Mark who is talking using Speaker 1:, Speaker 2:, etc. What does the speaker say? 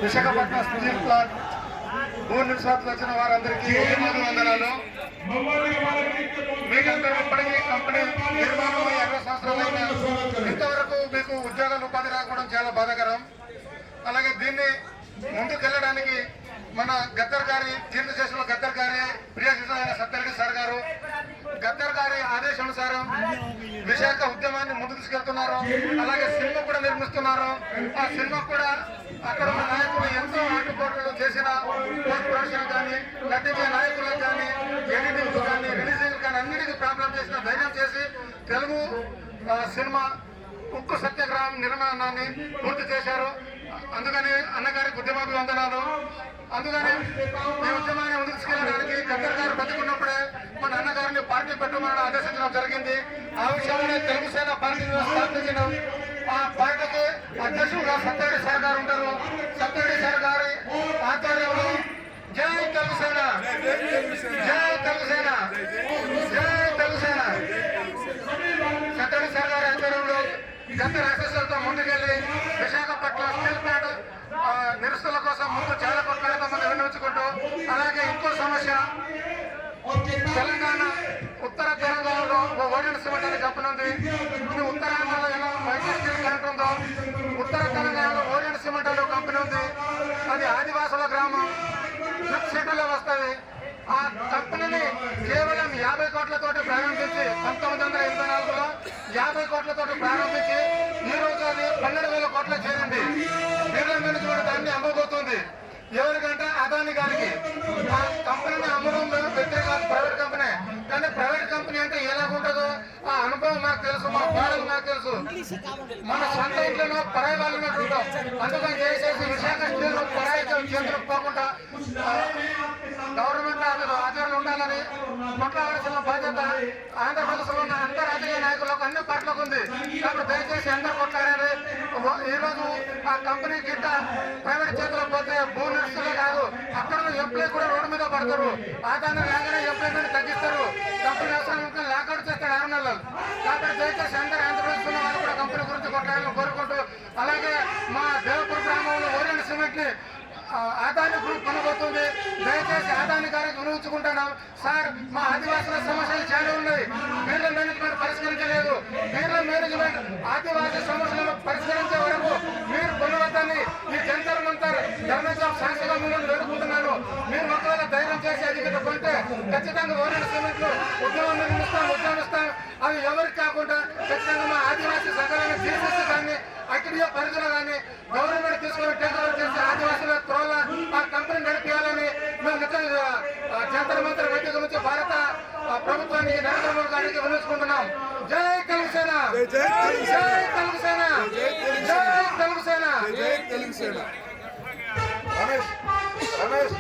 Speaker 1: Visakhapatnam steel plant భూ నిర్వాసితులు వచ్చిన వారందరికీ వందనాలు. మీకందరూ ఇప్పటికీ కంపెనీ నిర్మాణం 20 సంవత్సరాలైనా ఇంతవరకు మీకు ఉద్యోగాలు ఉపాధి రాకపోవడం చాలా బాధాకరం. అలాగే దీన్ని ముందుకెళ్ళడానికి మన గద్దర్ గారి కీర్తిశేషులు గద్దర్ గారి ప్రియశిష్యులైన సత్యరెడ్డి సార్ గారు గద్దర్ గారి ఆదేశానుసారం విశాఖ ఉద్యమాన్ని ముందుకు తీసుకెళ్తున్నారు. అలాగే సినిమా కూడా నిర్మిస్తున్నారు. ఆ సినిమా కూడా అక్కడ ఉన్న నాయకులు ఎంతో ఆటుపోట్లు చేసిన పోస్ట్ ప్రొడక్షన్ కానీ నటించే నాయకులకు కానీ ఎడిటింగ్ కానీ రిలీజింగ్ కానీ అన్నిటికీ ప్రాబ్లం చేసిన ధైర్యం చేసి తెలుగు సినిమా ఉక్కు సత్యాగ్రహం నిర్మాణాన్ని పూర్తి చేశారు. అందుకని అన్నగారికి ఉద్యమాభివందనాలు. అందుకని ఈ ఉద్యమాన్ని ముందుకు తీసుకెళ్ళడానికి గద్దర్ గారు బతుకున్నప్పుడే మన అన్నగారిని పార్టీ పెట్టమని ఆదేశించడం జరిగింది. ఆ విషయంలో తెలుగు సేన పార్టీని స్థాపించడం. ఆ పార్టీకి అధ్యక్షుడుగా సత్యరెడ్డి సార్ గారు ఉంటారు. సత్యరెడ్డి సార్ గారి ఆధ్వర్యంలో జై తెలుగు సేన, జై తెలుగు సేన, జై తెలుగు సేన. సత్యరెడ్డి సార్ గారి ఆధ్వర్యంలో గద్దర్ ఆశీస్సులతో ముందుకెళ్లి విశాఖపట్నం స్టీల్ ప్లాంట్ నిరసనల కోసం ముందు చాలా కొట్లాడతామని విన్నవించుకుంటూ, అలాగే ఇంకో సమస్య తెలంగాణ ఉత్తర తెలంగాణలో ఓడియన్ సిమెంట్ అనే కంపెనీ ఉంది. ఇది ఉత్తరాంధ్రలో ఎలా వైద్య స్టీల్ ప్లాంట్ ఉందో ఉత్తర తెలంగాణలో ఓడియన్ సిమెంట్ అనే కంపెనీ ఉంది. అది ఆదివాసుల గ్రామం సిటీలో వస్తుంది. ఆ కంపెనీని కేవలం 50 కోట్లతోటి ప్రారంభించి 1984లో 50 కోట్లతోటి ప్రారంభించి ఈ రోజు అది 12,000 కోట్లకు చేరింది. బిర్లా మేనేజ్మెంట్ దాన్ని అమ్మబోతుంది. ఎవరికంటే అదాని గారికి. ఆ కంపెనీని అమ్మడం వ్యతిరేక ప్రైవేట్ కంపెనీ. కానీ ప్రైవేట్ కంపెనీ అంటే ఎలాగుంటుందో ఆ అనుభవం నాకు తెలుసు, మా బాధలు నాకు తెలుసు. మన సొంత ఇంట్లోనో పరాయి వాళ్ళు ఉంటాం. అందుకని చేసేసి విశాఖ స్టీల్ పరాయి చేతులకు పోకుండా గవర్నమెంట్ ఆధ్వర్యంలో ఉండాలని కొట్లాడాల్సిన బాధ్యత ఆంధ్రప్రదేశ్ లో ఉన్న అందరు రాజకీయ నాయకులకు అన్ని పార్టీలకు ఉంది. కాబట్టి దయచేసి అందరూ కొట్లాడారు. ఈ రోజు ఆ కంపెనీ గిట్ట ప్రైవేట్ చేతిలో పోతే భూ నిరసనలే కాదు, అక్కడ ఎంప్లాయ్ కూడా రోడ్డు మీద పడతారు. ఆదాన్ని రాగానే ఎంప్లాయ్మెంట్ తగ్గిస్తారు. కంపెనీ అవసరం లాకౌట్ చేస్తాడు 6 నెలలు. కాబట్టి దయచేసి అందరూ ఆంధ్రప్రదేశ్ ఉన్న వాళ్ళు కూడా కంపెనీ గురించి కొట్లాడాలని కోరుకుంటూ, అలాగే మా దేవపూర్ గ్రామంలో ఓరియంట్ సిమెంట్ ని ఆదాని గ్రూప్ కొనబోతుంది. దయచేసి ఆదాని గారికి వినియోగించుకుంటున్నాం. సార్, మా ఆదివాసుల సమస్యలు చాలా ఉన్నాయి. బిర్లా మేనేజ్మెంట్ పరిష్కరించలేదు. బిర్లా మేనేజ్మెంట్ ఆదివాసీ సమస్యలను పరిష్కరించే వరకు మీరు కొనవద్దని ఈ జంతర్ మంతర్ ధర్మేశ్వరం శాస్త్రంగా మిమ్మల్ని వేడుకుంటున్నాను. మీరు ఒకవేళ ధైర్యం చేసి అది కింద కొంటే ఖచ్చితంగా ఓరియంట్ సిమెంట్లు ఉద్యమిస్తాం. అవి ఎవరికి కాకుండా ఖచ్చితంగా మా ఆదివాసీ సంఘాలను తీసేసి కానీ అక్కడియో పరిధిలో కానీ గవర్నమెంట్ తీసుకొని టేక్ ఓవర్ చేసి ఆదివాసుల త్రోల ఆ కంపెనీ నడిపించాలని మేము జంతర్ మంతర్ వేదిక నుంచి భారత ప్రభుత్వానికి నరేంద్ర మోదీ గారికి వినియోగించుకుంటున్నాం. జై తెలుగు సేన, జై తెలుగు సేన, జై తెలుగు సేన, జై తెలుగు సేన. రమేష్